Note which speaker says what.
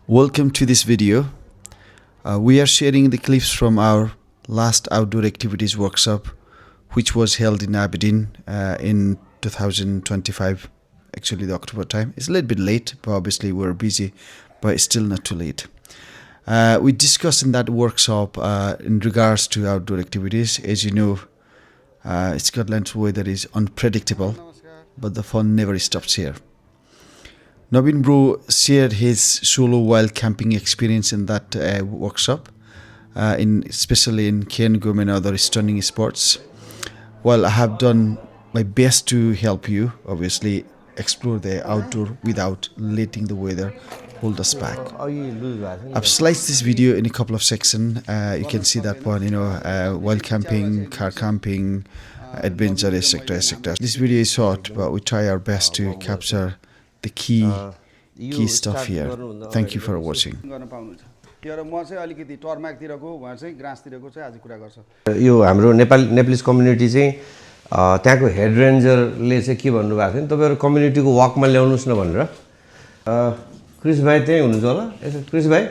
Speaker 1: Welcome to this video. We are sharing the clips from our last outdoor activities workshop, which was held in Aberdeen in 2025, actually the October time. It's a little bit late, but obviously we're busy, but it's still not too late. We discussed in that workshop in regards to outdoor activities. As you know, Scotland's weather is unpredictable, but the fun never stops here. Naveen Bro shared his solo wild camping experience in that workshop, especially in Cairngorm and other stunning spots. While I have done my best to help you, obviously, explore the outdoor without letting the weather hold us back. I've sliced this video in a couple of sections. You can see that one, wild camping, car camping, adventure, etc., etc. This video is short, but we try our best to capture the key stuff here. Thank you for watching.
Speaker 2: यो हाम्रो Nepalese community चाहिँ त्यहाँको head रेन्जरले चाहिँ के भन्नु भएको थियो नि तपाईहरु कम्युनिटीको वकमा ल्याउनुस् न भनेर क्रिस भाइ त्यही हुनुहुन्छ होला यसो क्रिस भाइ